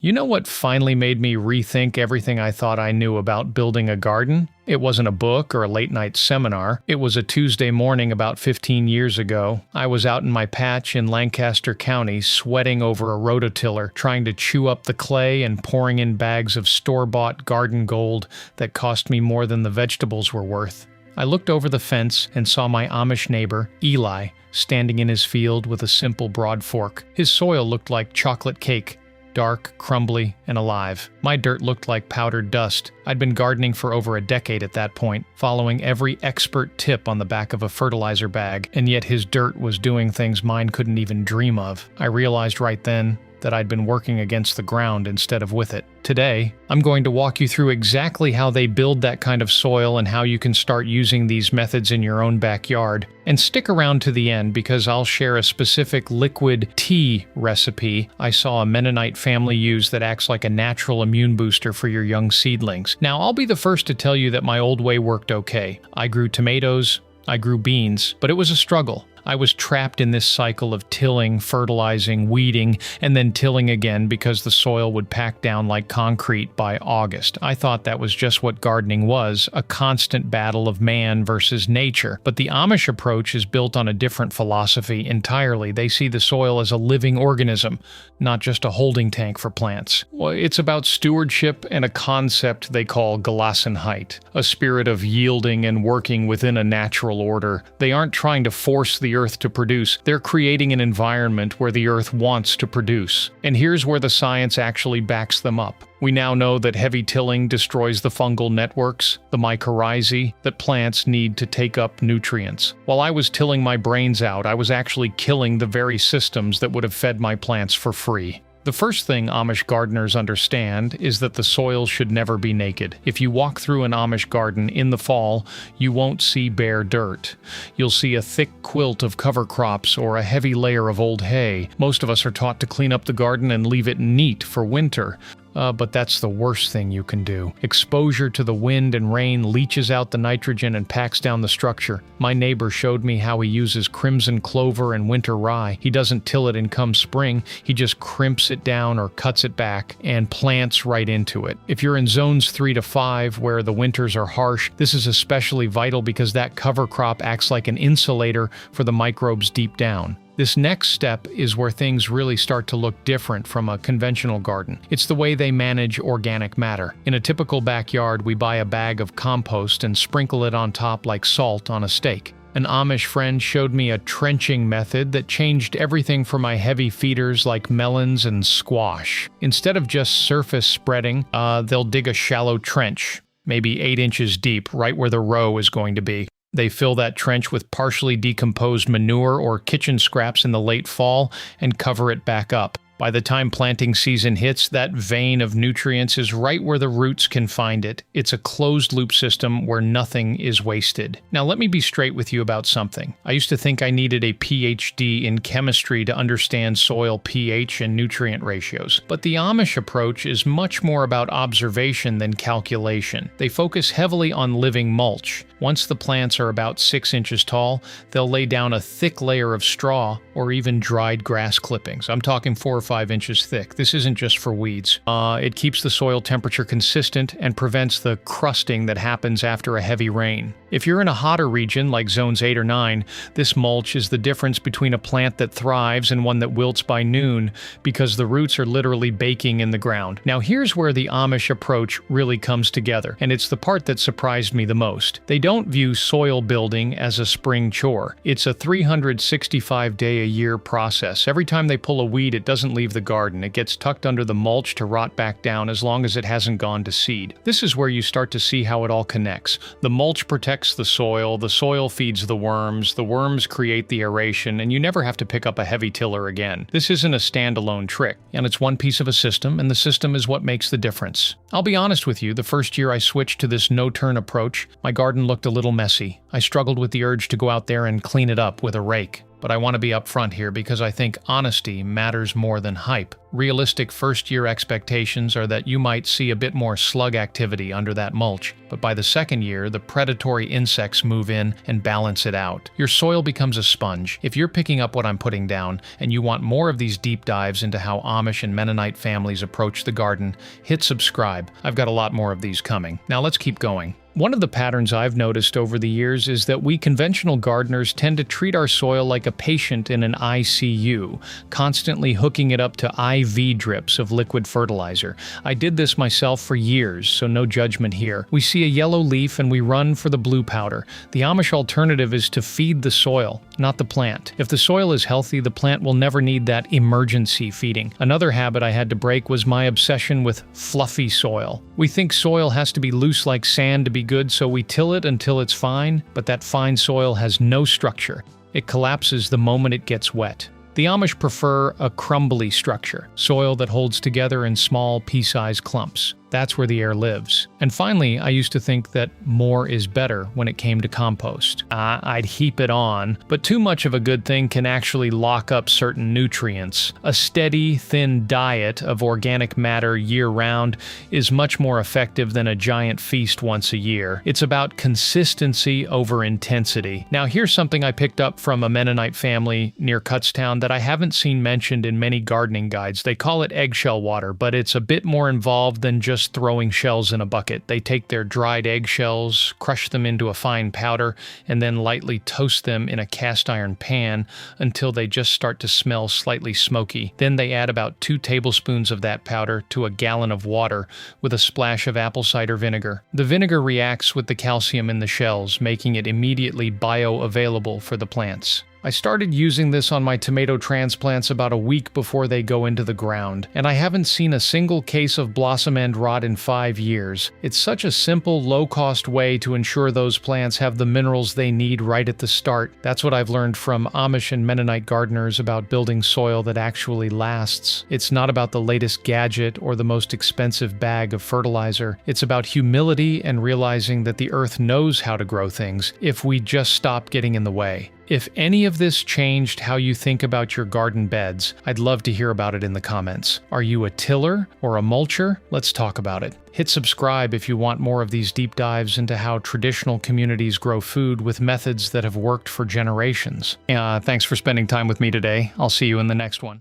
You know what finally made me rethink everything I thought I knew about building a garden? It wasn't a book or a late-night seminar. It was a Tuesday morning about 15 years ago. I was out in my patch in Lancaster County, sweating over a rototiller, trying to chew up the clay and pouring in bags of store-bought garden gold that cost me more than the vegetables were worth. I looked over the fence and saw my Amish neighbor, Eli, standing in his field with a simple broad fork. His soil looked like chocolate cake. Dark, crumbly, and alive. My dirt looked like powdered dust. I'd been gardening for over a decade at that point, following every expert tip on the back of a fertilizer bag, and yet his dirt was doing things mine couldn't even dream of. I realized right then that I'd been working against the ground instead of with it. Today, I'm going to walk you through exactly how they build that kind of soil and how you can start using these methods in your own backyard. And stick around to the end because I'll share a specific liquid tea recipe I saw a Mennonite family use that acts like a natural immune booster for your young seedlings. Now, I'll be the first to tell you that my old way worked okay. I grew tomatoes, I grew beans, but it was a struggle. I was trapped in this cycle of tilling, fertilizing, weeding, and then tilling again because the soil would pack down like concrete by August. I thought that was just what gardening was, a constant battle of man versus nature. But the Amish approach is built on a different philosophy entirely. They see the soil as a living organism, not just a holding tank for plants. Well, it's about stewardship and a concept they call Gelassenheit, a spirit of yielding and working within a natural order. They aren't trying to force the earth to produce. They're creating an environment where the earth wants to produce. And here's where the science actually backs them up. We now know that heavy tilling destroys the fungal networks, the mycorrhizae, that plants need to take up nutrients. While I was tilling my brains out, I was actually killing the very systems that would have fed my plants for free. The first thing Amish gardeners understand is that the soil should never be naked. If you walk through an Amish garden in the fall, you won't see bare dirt. You'll see a thick quilt of cover crops or a heavy layer of old hay. Most of us are taught to clean up the garden and leave it neat for winter. But that's the worst thing you can do. Exposure to the wind and rain leaches out the nitrogen and packs down the structure. My neighbor showed me how he uses crimson clover and winter rye. He doesn't till it in come spring, he just crimps it down or cuts it back and plants right into it. If you're in zones 3 to 5 where the winters are harsh, this is especially vital because that cover crop acts like an insulator for the microbes deep down. This next step is where things really start to look different from a conventional garden. It's the way they manage organic matter. In a typical backyard, we buy a bag of compost and sprinkle it on top like salt on a steak. An Amish friend showed me a trenching method that changed everything for my heavy feeders like melons and squash. Instead of just surface spreading, they'll dig a shallow trench, maybe 8 inches deep, right where the row is going to be. They fill that trench with partially decomposed manure or kitchen scraps in the late fall and cover it back up. By the time planting season hits, that vein of nutrients is right where the roots can find it. It's a closed-loop system where nothing is wasted. Now, let me be straight with you about something. I used to think I needed a PhD in chemistry to understand soil pH and nutrient ratios. But the Amish approach is much more about observation than calculation. They focus heavily on living mulch. Once the plants are about 6 inches tall, they'll lay down a thick layer of straw or even dried grass clippings. I'm talking 4 or 5 inches thick. This isn't just for weeds. It keeps the soil temperature consistent and prevents the crusting that happens after a heavy rain. If you're in a hotter region like zones 8 or 9, this mulch is the difference between a plant that thrives and one that wilts by noon because the roots are literally baking in the ground. Now here's where the Amish approach really comes together, and it's the part that surprised me the most. They don't view soil building as a spring chore. It's a 365-day-a-year process. Every time they pull a weed, it doesn't leave the garden. It gets tucked under the mulch to rot back down as long as it hasn't gone to seed. This is where you start to see how it all connects. The mulch protects the soil feeds the worms create the aeration, and you never have to pick up a heavy tiller again. This isn't a standalone trick, and it's one piece of a system, and the system is what makes the difference. I'll be honest with you, the first year I switched to this no-turn approach, my garden looked a little messy. I struggled with the urge to go out there and clean it up with a rake. But I want to be upfront here because I think honesty matters more than hype. Realistic first-year expectations are that you might see a bit more slug activity under that mulch, but by the second year, the predatory insects move in and balance it out. Your soil becomes a sponge. If you're picking up what I'm putting down and you want more of these deep dives into how Amish and Mennonite families approach the garden, hit subscribe. I've got a lot more of these coming. Now let's keep going. One of the patterns I've noticed over the years is that we conventional gardeners tend to treat our soil like a patient in an ICU, constantly hooking it up to IV drips of liquid fertilizer. I did this myself for years, so no judgment here. We see a yellow leaf and we run for the blue powder. The Amish alternative is to feed the soil, not the plant. If the soil is healthy, the plant will never need that emergency feeding. Another habit I had to break was my obsession with fluffy soil. We think soil has to be loose like sand to be good, so we till it until it's fine, but that fine soil has no structure. It collapses the moment it gets wet. The Amish prefer a crumbly structure, soil that holds together in small, pea-sized clumps. That's where the air lives. And finally, I used to think that more is better when it came to compost. I'd heap it on, but too much of a good thing can actually lock up certain nutrients. A steady, thin diet of organic matter year-round is much more effective than a giant feast once a year. It's about consistency over intensity. Now, here's something I picked up from a Mennonite family near Kutztown that I haven't seen mentioned in many gardening guides. They call it eggshell water, but it's a bit more involved than just throwing shells in a bucket. They take their dried eggshells, crush them into a fine powder, and then lightly toast them in a cast iron pan until they just start to smell slightly smoky. Then they add about 2 tablespoons of that powder to a gallon of water with a splash of apple cider vinegar. The vinegar reacts with the calcium in the shells, making it immediately bioavailable for the plants. I started using this on my tomato transplants about a week before they go into the ground, and I haven't seen a single case of blossom end rot in 5 years. It's such a simple, low-cost way to ensure those plants have the minerals they need right at the start. That's what I've learned from Amish and Mennonite gardeners about building soil that actually lasts. It's not about the latest gadget or the most expensive bag of fertilizer. It's about humility and realizing that the earth knows how to grow things if we just stop getting in the way. If any of this changed how you think about your garden beds, I'd love to hear about it in the comments. Are you a tiller or a mulcher? Let's talk about it. Hit subscribe if you want more of these deep dives into how traditional communities grow food with methods that have worked for generations. Thanks for spending time with me today. I'll see you in the next one.